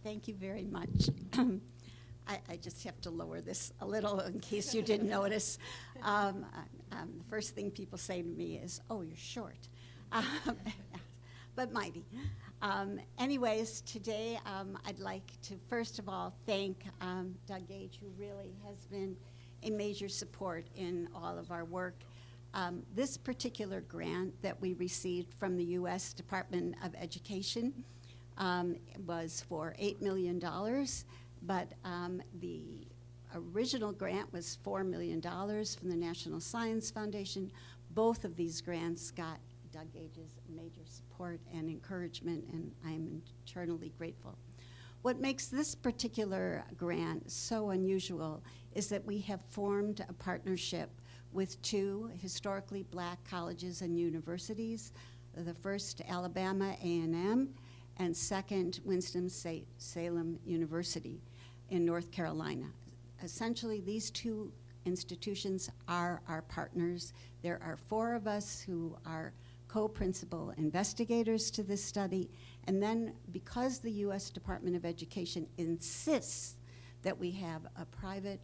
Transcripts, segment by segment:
Thank you very much. I just have to lower this a little in case you didn't notice. The first thing people say to me is, "Oh, you're short," but mighty. Anyways, today I'd like to first of all thank Doug Gage, who really has been a major support in all of our work. This particular grant that we received from the U.S. Department of Education was for $8 million, but the original grant was $4 million from the National Science Foundation. Both of these grants got Doug Gage's major support and encouragement, and I am eternally grateful. What makes this particular grant so unusual is that we have formed a partnership with two historically black colleges and universities, the first Alabama A&M, and second Winston-Salem University in North Carolina. Essentially, these two institutions are our partners. There are 4 of us who are co-principal investigators to this study, and then because the U.S. Department of Education insists that we have a private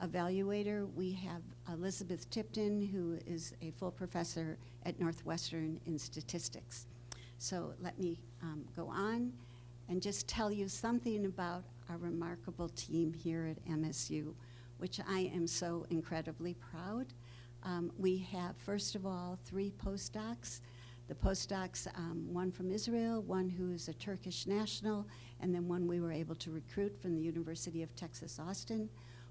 evaluator, we have Elizabeth Tipton, who is a full professor at Northwestern in statistics. So let me go on and just tell you something about our remarkable team here at MSU, which I am so incredibly proud. We have, first of all, 3 postdocs. The postdocs, one from Israel, one who is a Turkish national, and then one we were able to recruit from the University of Texas, Austin.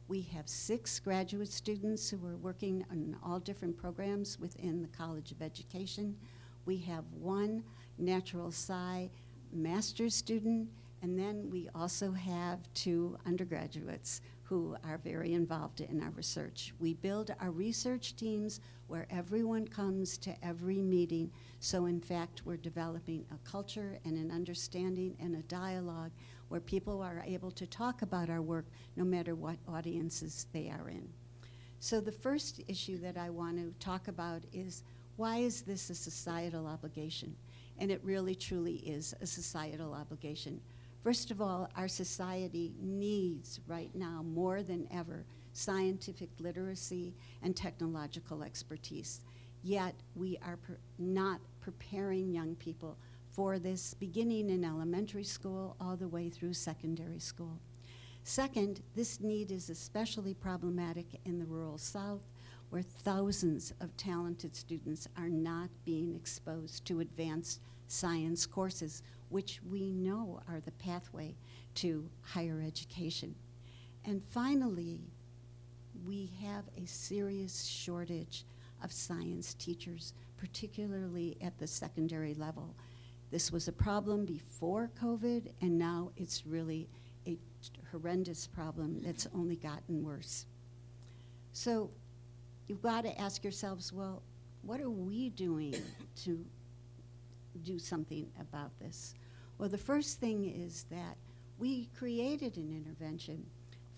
We have 6 graduate students who are working on all different programs within the College of Education. We have 1 natural sci master's student, and then we also have 2 undergraduates who are very involved in our research. We build our research teams where everyone comes to every meeting. So in fact, we're developing a culture and an understanding and a dialogue where people are able to talk about our work no matter what audiences they are in. So the first issue that I want to talk about is, why is this a societal obligation? And it really truly is a societal obligation. First of all, our society needs right now more than ever scientific literacy and technological expertise. Yet we are not preparing young people for this, beginning in elementary school all the way through secondary school. Second, this need is especially problematic in the rural South, where thousands of talented students are not being exposed to advanced science courses, which we know are the pathway to higher education. And finally, we have a serious shortage of science teachers, particularly at the secondary level. This was a problem before COVID, and now it's really a horrendous problem that's only gotten worse. So you've got to ask yourselves, well, what are we doing to do something about this? Well, the first thing is that we created an intervention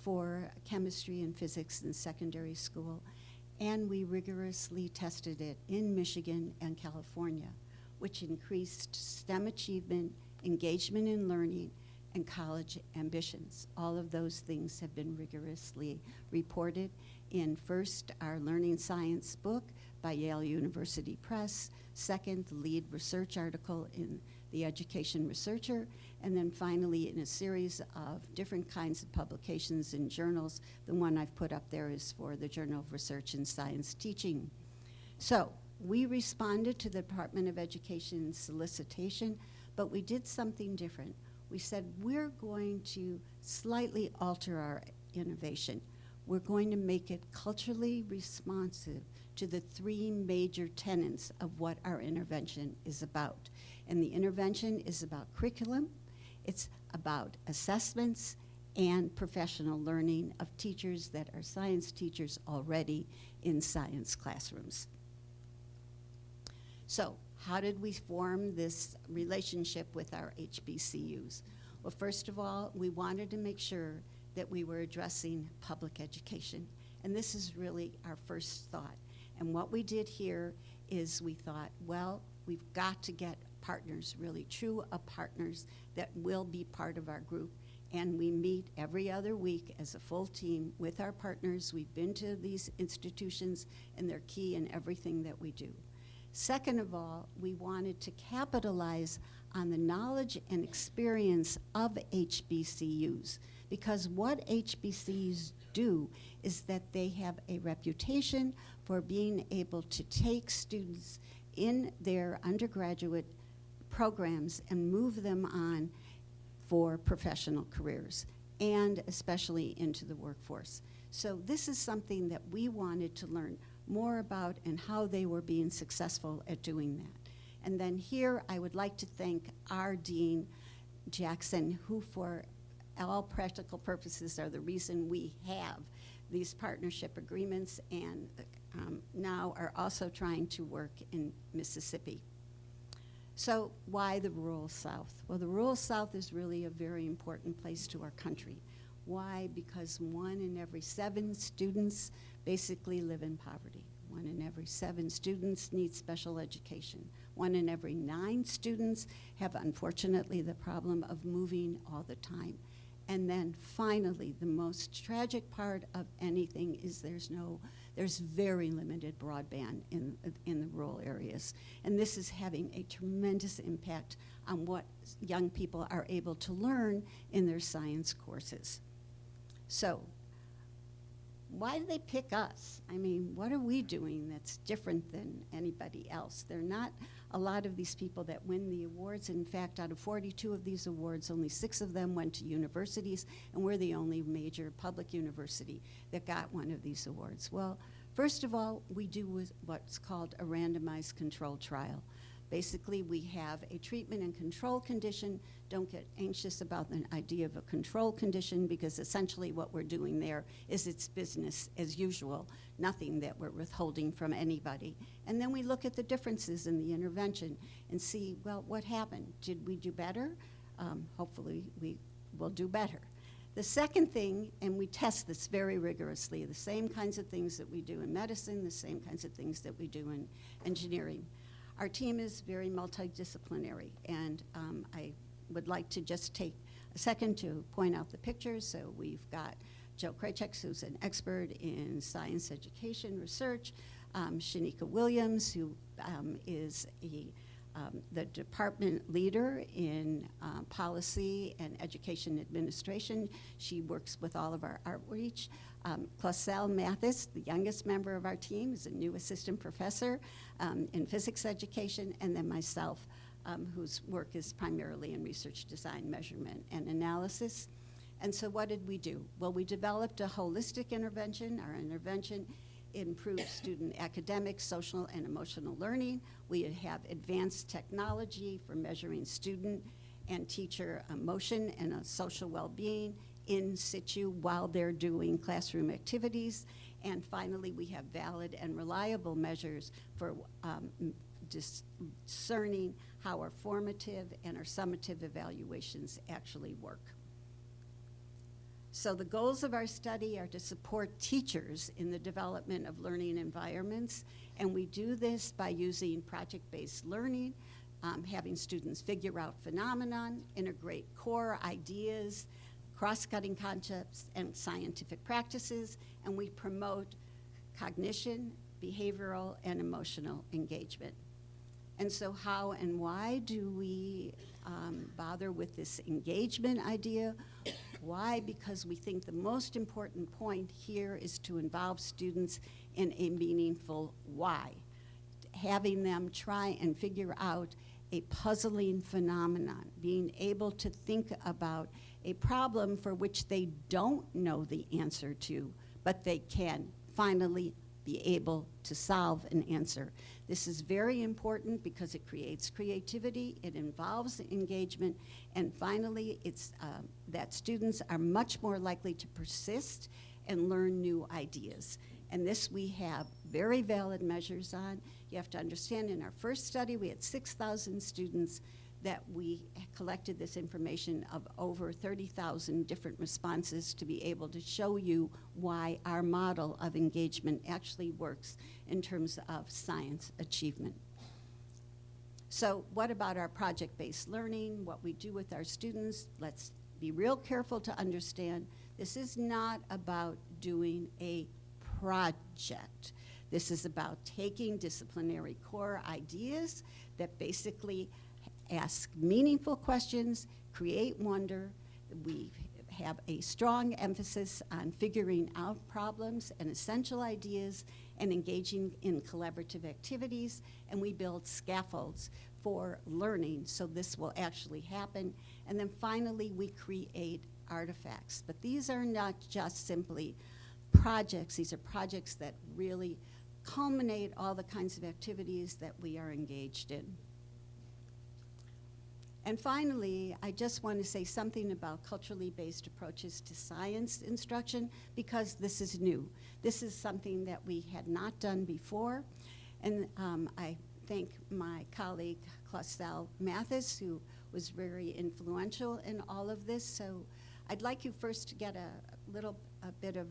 for chemistry and physics in secondary school, and we rigorously tested it in Michigan and California, which increased STEM achievement, engagement in learning, and college ambitions. All of those things have been rigorously reported in, first, our Learning Science book by Yale University Press, second, the lead research article in the Education Researcher, and then finally in a series of different kinds of publications in journals. The one I've put up there is for the Journal of Research in Science Teaching. So we responded to the Department of Education's solicitation, but we did something different. We said, we're going to slightly alter our innovation. We're going to make it culturally responsive to the 3 major tenets of what our intervention is about. And the intervention is about curriculum, it's about assessments, and professional learning of teachers that are science teachers already in science classrooms. So how did we form this relationship with our HBCUs? Well, first of all, we wanted to make sure that we were addressing public education. And this is really our first thought. And what we did here is we thought, well, we've got to get partners, really true partners that will be part of our group. And we meet every other week as a full team with our partners. We've been to these institutions, and they're key in everything that we do. Second of all, we wanted to capitalize on the knowledge and experience of HBCUs, because what HBCUs do is that they have a reputation for being able to take students in their undergraduate programs and move them on for professional careers, and especially into the workforce. So this is something that we wanted to learn more about and how they were being successful at doing that. And then here I would like to thank our Dean Jackson, who for all practical purposes are the reason we have these partnership agreements, and now are also trying to work in Mississippi. So why the rural South? Well, the rural South is really a very important place to our country. Why? Because 1 in every 7 students basically live in poverty. 1 in every 7 students need special education. 1 in every 9 students have, unfortunately, the problem of moving all the time. And then finally, the most tragic part of anything is there's very limited broadband in the rural areas. And this is having a tremendous impact on what young people are able to learn in their science courses. So, why do they pick us? I mean, what are we doing that's different than anybody else? There are not a lot of these people that win the awards. In fact, out of 42 of these awards, only 6 of them went to universities, and we're the only major public university that got one of these awards. Well, first of all, we do what's called a randomized controlled trial. Basically, we have a treatment and control condition. Don't get anxious about the idea of a control condition, because essentially what we're doing there is it's business as usual, nothing that we're withholding from anybody. And then we look at the differences in the intervention and see, well, what happened? Did we do better? Hopefully we will do better. The second thing, and we test this very rigorously, the same kinds of things that we do in medicine, the same kinds of things that we do in engineering. Our team is very multidisciplinary, and I would like to just take a second to point out the pictures. So we've got Joe Krajcek, who's an expert in science education research, Shanika Williams, who is the department leader in policy and education administration. She works with all of our outreach. Clausel Mathis, the youngest member of our team, is a new assistant professor in physics education, and then myself, whose work is primarily in research design, measurement, and analysis. And so what did we do? Well, we developed a holistic intervention. Our intervention improves student academic, social, and emotional learning. We have advanced technology for measuring student and teacher emotion and social well-being in situ while they're doing classroom activities. And finally, we have valid and reliable measures for discerning how our formative and our summative evaluations actually work. So the goals of our study are to support teachers in the development of learning environments, and we do this by using project-based learning, having students figure out phenomenon, integrate core ideas, cross-cutting concepts, and scientific practices, and we promote cognition, behavioral, and emotional engagement. And so how and why do we bother with this engagement idea? Why? Because we think the most important point here is to involve students in a meaningful why, having them try and figure out a puzzling phenomenon, being able to think about a problem for which they don't know the answer to, but they can finally be able to solve an answer. This is very important because it creates creativity, it involves engagement, and finally, it's that students are much more likely to persist and learn new ideas. And this we have very valid measures on. You have to understand, in our first study, we had 6,000 students that we collected this information of over 30,000 different responses to be able to show you why our model of engagement actually works in terms of science achievement. So what about our project-based learning, what we do with our students? Let's be real careful to understand this is not about doing a project. This is about taking disciplinary core ideas that basically ask meaningful questions, create wonder. We have a strong emphasis on figuring out problems and essential ideas and engaging in collaborative activities, and we build scaffolds for learning so this will actually happen. And then finally, we create artifacts. But these are not just simply projects. These are projects that really culminate all the kinds of activities that we are engaged in. And finally, I just want to say something about culturally based approaches to science instruction, because this is new. This is something that we had not done before. And I thank my colleague, Clausel Mathis, who was very influential in all of this. So I'd like you first to get a bit of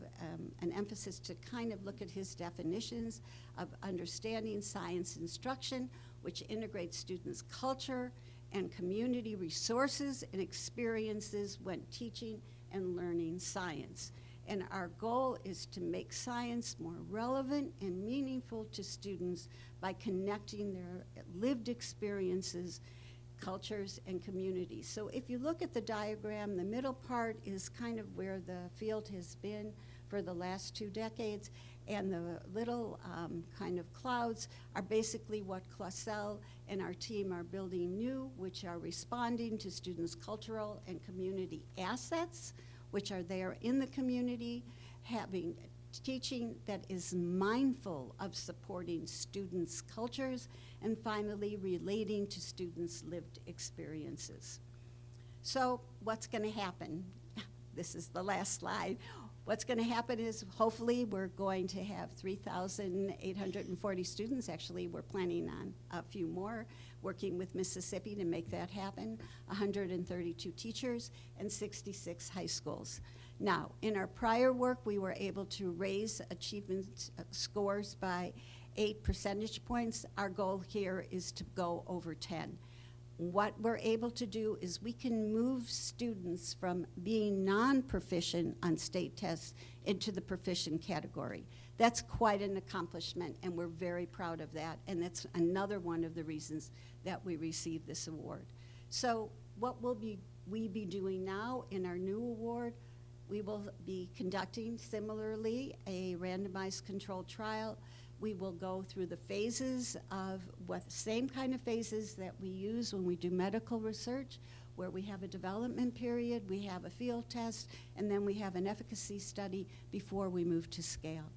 an emphasis to kind of look at his definitions of understanding science instruction, which integrates students' culture and community resources and experiences when teaching and learning science. And our goal is to make science more relevant and meaningful to students by connecting their lived experiences, cultures, and communities. So if you look at the diagram, the middle part is kind of where the field has been for the last 2 decades, and the little kind of clouds are basically what Clausel and our team are building new, which are responding to students' cultural and community assets, which are there in the community, having teaching that is mindful of supporting students' cultures, and finally relating to students' lived experiences. So what's going to happen? This is the last slide. What's going to happen is hopefully we're going to have 3,840 students. Actually, we're planning on a few more, working with Mississippi to make that happen, 132 teachers, and 66 high schools. Now, in our prior work, we were able to raise achievement scores by 8 percentage points. Our goal here is to go over 10. What we're able to do is we can move students from being non-proficient on state tests into the proficient category. That's quite an accomplishment, and we're very proud of that, and that's another one of the reasons that we received this award. So what will we be doing now in our new award? We will be conducting, similarly, a randomized controlled trial. We will go through the phases of same kind of phases that we use when we do medical research, where we have a development period, we have a field test, and then we have an efficacy study before we move to scale.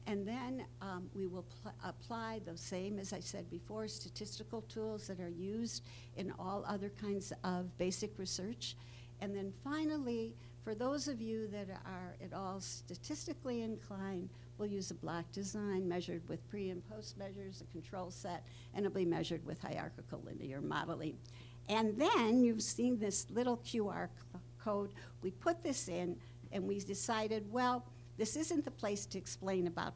And then we will apply those same, as I said before, statistical tools that are used in all other kinds of basic research. And then finally, for those of you that are at all statistically inclined, we'll use a block design measured with pre and post measures, a control set, and it'll be measured with hierarchical linear modeling. And then you've seen this little QR code. We put this in, and we decided, well, this isn't the place to explain about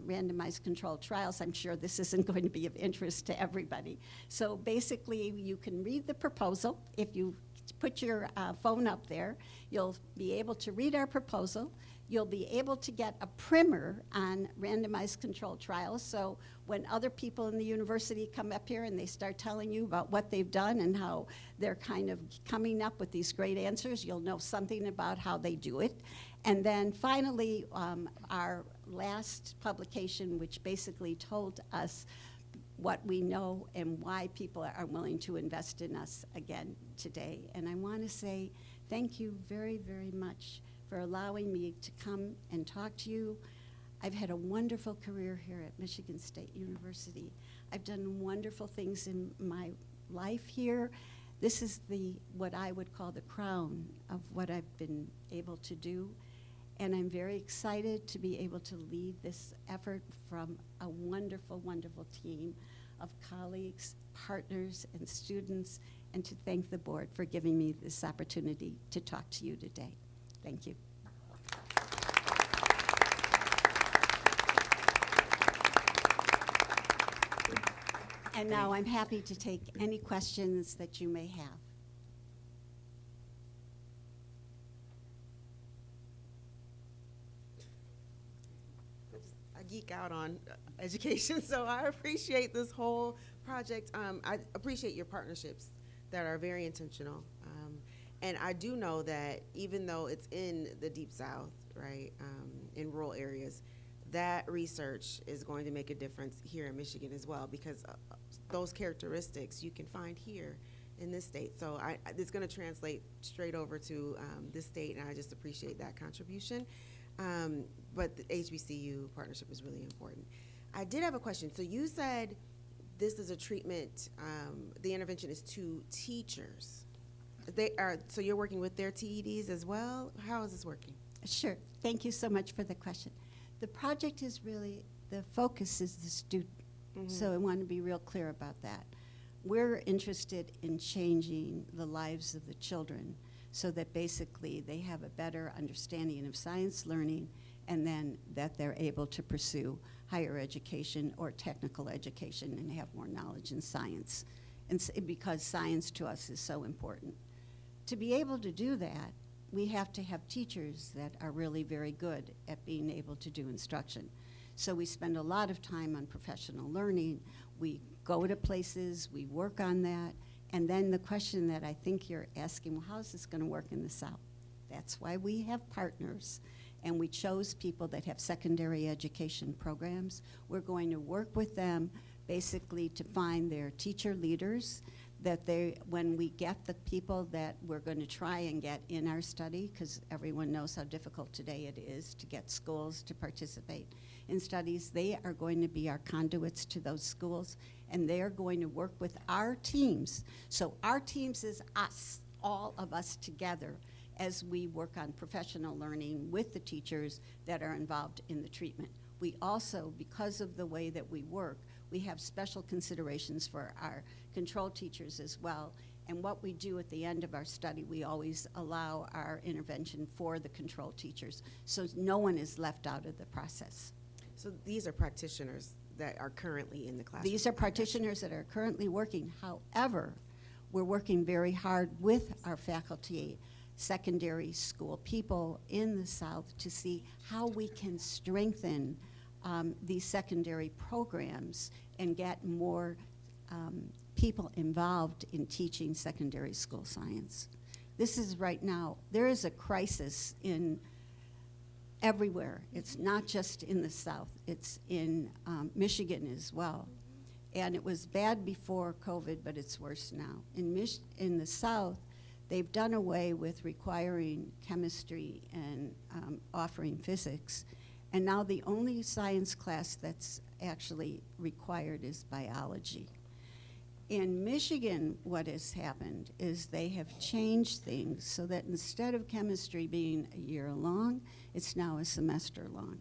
randomized controlled trials. I'm sure this isn't going to be of interest to everybody. So basically, you can read the proposal. If you put your phone up there, you'll be able to read our proposal. You'll be able to get a primer on randomized controlled trials. So when other people in the university come up here and they start telling you about what they've done and how they're kind of coming up with these great answers, you'll know something about how they do it. And then finally, our last publication, which basically told us what we know and why people are willing to invest in us again today. And I want to say thank you very, very much for allowing me to come and talk to you. I've had a wonderful career here at Michigan State University. I've done wonderful things in my life here. This is what I would call the crown of what I've been able to do. And I'm very excited to be able to lead this effort from a wonderful, wonderful team of colleagues, partners, and students, and to thank the board for giving me this opportunity to talk to you today. Thank you. And now I'm happy to take any questions that you may have. geek out on education, so I appreciate this whole project. I appreciate your partnerships that are very intentional. And I do know that even though it's in the Deep South, right, in rural areas, that research is going to make a difference here in Michigan as well, because those characteristics you can find here in this state. So it's going to translate straight over to this state, and I just appreciate that contribution. But the HBCU partnership is really important. I did have a question. So you said this is a treatment, the intervention is to teachers. So you're working with their TEDs as well? How is this working? Sure. Thank you so much for the question. The project is really, the focus is the student. Mm-hmm. So I want to be real clear about that. We're interested in changing the lives of the children so that basically they have a better understanding of science learning, and then that they're able to pursue higher education or technical education and have more knowledge in science, and because science to us is so important. To be able to do that, we have to have teachers that are really very good at being able to do instruction. So we spend a lot of time on professional learning. We go to places, we work on that, and then the question that I think you're asking, well, how is this going to work in the South? That's why we have partners, and we chose people that have secondary education programs. We're going to work with them basically to find their teacher leaders, that when we get the people that we're going to try and get in our study, because everyone knows how difficult today it is to get schools to participate in studies, they are going to be our conduits to those schools, and they're going to work with our teams. So our teams is us, all of us together, as we work on professional learning with the teachers that are involved in the treatment. We also, because of the way that we work, we have special considerations for our control teachers as well. And what we do at the end of our study, we always allow our intervention for the control teachers, so no one is left out of the process. So these are practitioners that are currently in the classroom? These are practitioners that are currently working. However, we're working very hard with our faculty, secondary school people in the South to see how we can strengthen these secondary programs and get more people involved in teaching secondary school science. This is right now, there is a crisis in everywhere. It's not just in the South, it's in Michigan as well. And it was bad before COVID, but it's worse now. In the South, they've done away with requiring chemistry and offering physics. And now the only science class that's actually required is biology. In Michigan, what has happened is they have changed things so that instead of chemistry being a year long, it's now a semester long.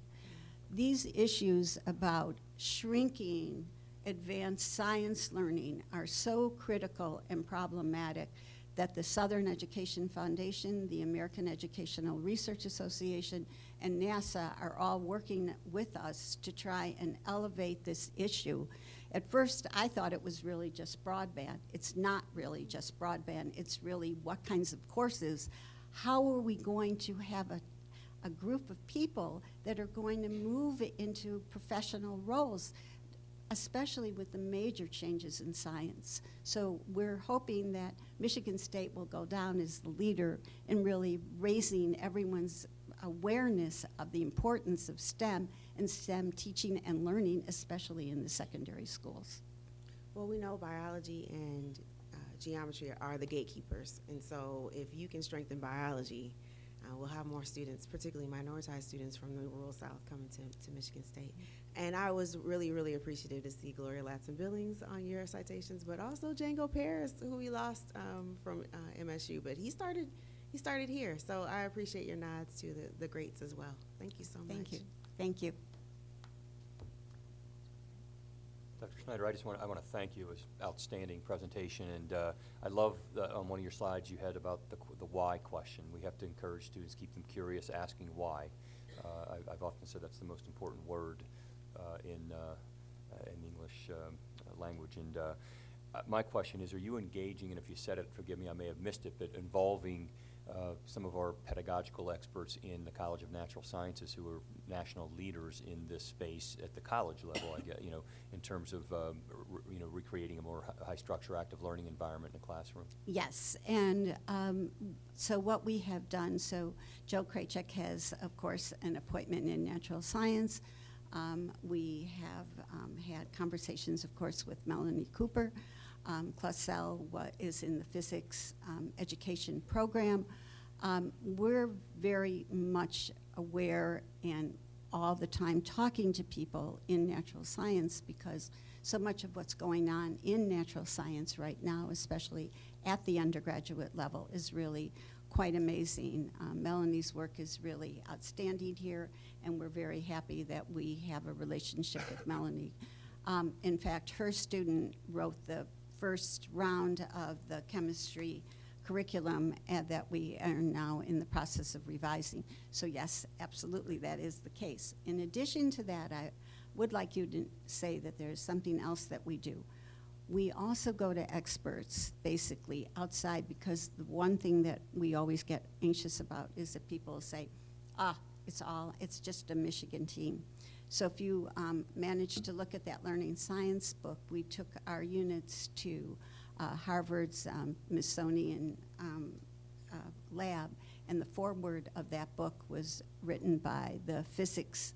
These issues about shrinking advanced science learning are so critical and problematic that the Southern Education Foundation, the American Educational Research Association, and NASA are all working with us to try and elevate this issue. At first, I thought it was really just broadband. It's not really just broadband. It's really what kinds of courses. How are we going to have a group of people that are going to move into professional roles, especially with the major changes in science? So we're hoping that Michigan State will go down as the leader in really raising everyone's awareness of the importance of STEM and STEM teaching and learning, especially in the secondary schools. Well, we know biology and geometry are the gatekeepers, and so if you can strengthen biology, we'll have more students, particularly minoritized students from the rural South, coming to Michigan State. And I was really, really appreciative to see Gloria Latson-Billings on your citations, but also Django Paris, who we lost from MSU, but he started here. So I appreciate your nods to the greats as well. Thank you so much. Thank you. Thank you. Dr. Schneider, I want to thank you. It was an outstanding presentation, and I love on one of your slides you had about the why question. We have to encourage students, keep them curious, asking why. I've often said that's the most important word in English language. And my question is, are you engaging, and if you said it, forgive me, I may have missed it, but involving some of our pedagogical experts in the College of Natural Sciences who are national leaders in this space at the college level, I guess, in terms of, recreating a more high-structure active learning environment in the classroom. Yes, and so what we have done, so Joe Krajcek has, of course, an appointment in natural science. We have had conversations, of course, with Melanie Cooper. Clausel is in the physics education program. We're very much aware and all the time talking to people in natural science, because so much of what's going on in natural science right now, especially at the undergraduate level, is really quite amazing. Melanie's work is really outstanding here, and we're very happy that we have a relationship with Melanie. In fact, her student wrote the first round of the chemistry curriculum that we are now in the process of revising. So yes, absolutely, that is the case. In addition to that, I would like you to say that there's something else that we do. We also go to experts, basically, outside, because the one thing that we always get anxious about is that people say, it's just a Michigan team. So if you manage to look at that learning science book, we took our units to Harvard's Smithsonian lab, and the foreword of that book was written by the physics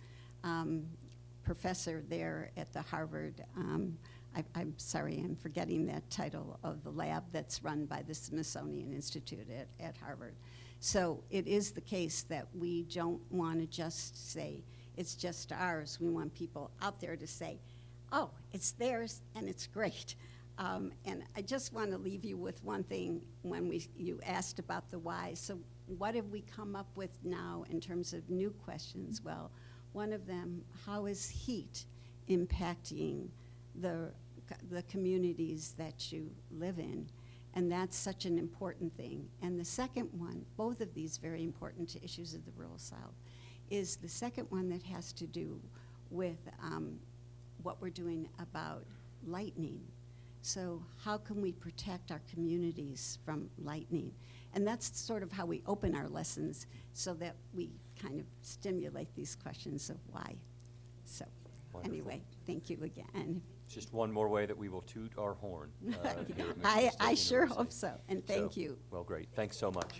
professor there at the Harvard, I'm sorry, I'm forgetting that title of the lab that's run by the Smithsonian Institute at Harvard. So it is the case that we don't want to just say, it's just ours. We want people out there to say, oh, it's theirs and it's great. And I just want to leave you with one thing when you asked about the why. So what have we come up with now in terms of new questions? Well, one of them, how is heat impacting the communities that you live in? And that's such an important thing. And the second one, both of these very important to issues of the rural South, is the second one that has to do with what we're doing about lightning. So how can we protect our communities from lightning? And that's sort of how we open our lessons, so that we kind of stimulate these questions of why. So Wonderful. Anyway, thank you again. It's just one more way that we will toot our horn. Here at Michigan I State sure University. hope so, and thank you. Well, great. Thanks so much.